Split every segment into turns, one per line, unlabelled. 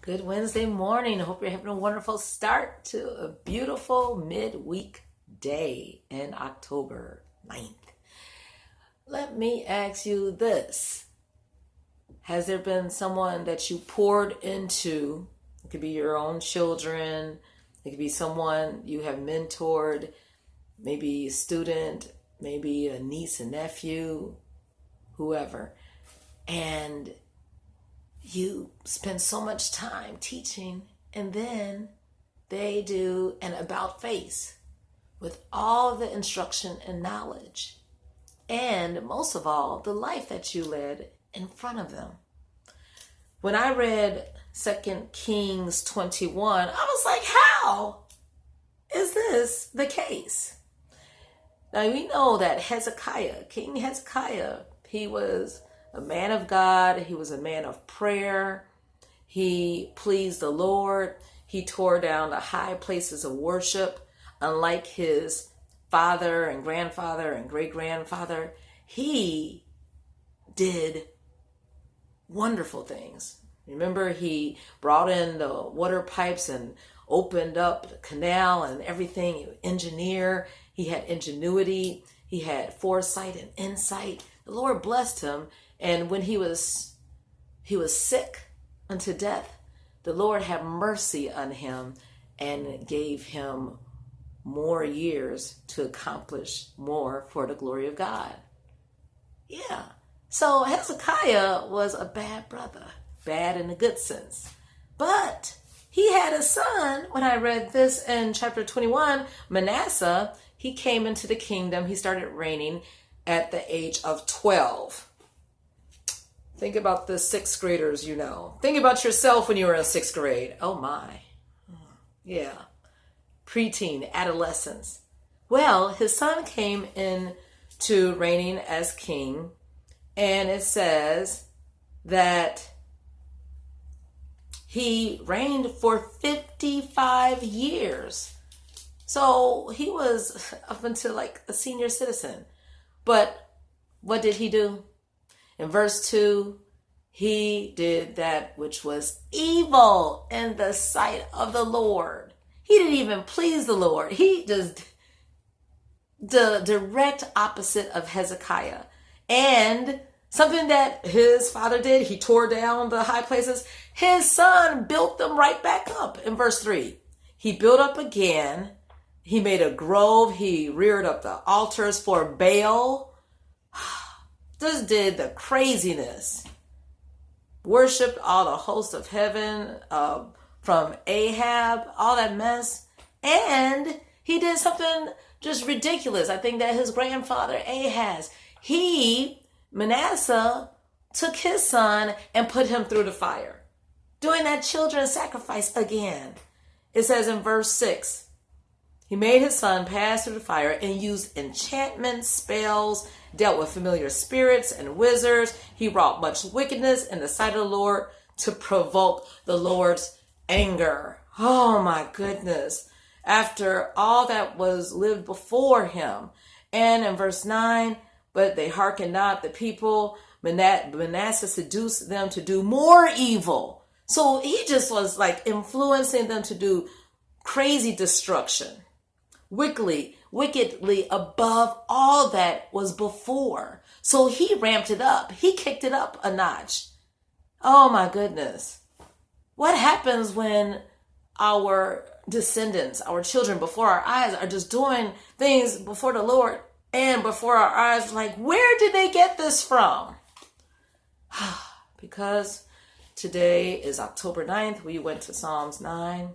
Good Wednesday morning. I hope you're having a wonderful start to a beautiful midweek day in October 9th. Let me ask you this. Has there been someone that you poured into? It could be your own children. It could be someone you have mentored, maybe a student, maybe a niece and nephew, whoever. And you spend so much time teaching, and then they do an about face with all the instruction and knowledge, and most of all, the life that you led in front of them. When I read 2Kings21, I was like, how is this the case? Now, we know that King Hezekiah, he was a man of God. He was a man of prayer. He pleased the Lord. He tore down the high places of worship. Unlike his father and grandfather and great-grandfather, he did wonderful things. Remember, he brought in the water pipes and opened up the canal and everything. He was an engineer. He had ingenuity. He had foresight and insight. The Lord blessed him. And when he was sick unto death, the Lord had mercy on him and gave him more years to accomplish more for the glory of God. Yeah. So Hezekiah was a bad brother, bad in a good sense. But he had a son. When I read this in chapter 21, Manasseh, he came into the kingdom. He started reigning at the age of 12. Think about the sixth graders, you know. Think about yourself when you were in sixth grade. Oh my. Yeah. Preteen, adolescence. Well, his son came in to reigning as king, and it says that he reigned for 55 years. So he was up until like a senior citizen. But what did he do? In verse 2, he did that which was evil in the sight of the Lord. He didn't even please the Lord. He just the direct opposite of Hezekiah. And something that his father did, he tore down the high places. His son built them right back up. In verse 3, he built up again. He made a grove. He reared up the altars for Baal. Just did the craziness. Worshipped all the hosts of heaven, from Ahab, all that mess. And he did something just ridiculous. I think that his grandfather, Ahaz, Manasseh, took his son and put him through the fire, doing that children's sacrifice again. It says in verse 6, he made his son pass through the fire and used enchantments, spells, dealt with familiar spirits and wizards. He wrought much wickedness in the sight of the Lord to provoke the Lord's anger. Oh my goodness. After all that was lived before him. And in verse 9, but they hearkened not the people. Manasseh seduced them to do more evil. So he just was like influencing them to do crazy destruction. Wickedly above all that was before. So he ramped it up. He kicked it up a notch. Oh my goodness. What happens when our descendants, our children before our eyes are just doing things before the Lord and before our eyes, like, where did they get this from? Because today is October 9th. We went to Psalms 9.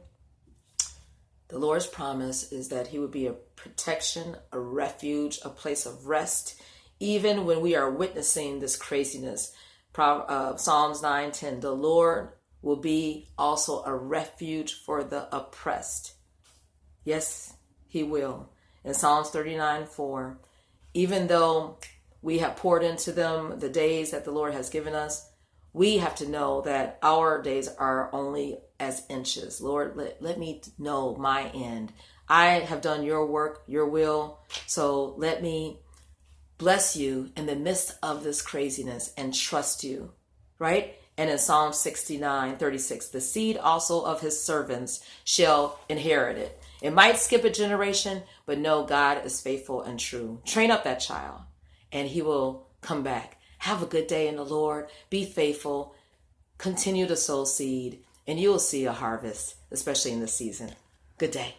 The Lord's promise is that he would be a protection, a refuge, a place of rest, even when we are witnessing this craziness. Psalms 9:10, the Lord will be also a refuge for the oppressed. Yes, he will. In Psalms 39:4, even though we have poured into them the days that the Lord has given us, we have to know that our days are only as inches. Lord, let me know my end. I have done your work, your will. So let me bless you in the midst of this craziness and trust you, right? And in Psalm 69:36, the seed also of his servants shall inherit it. It might skip a generation, but no, God is faithful and true. Train up that child and he will come back. Have a good day in the Lord. Be faithful. Continue to sow seed and you will see a harvest, especially in this season. Good day.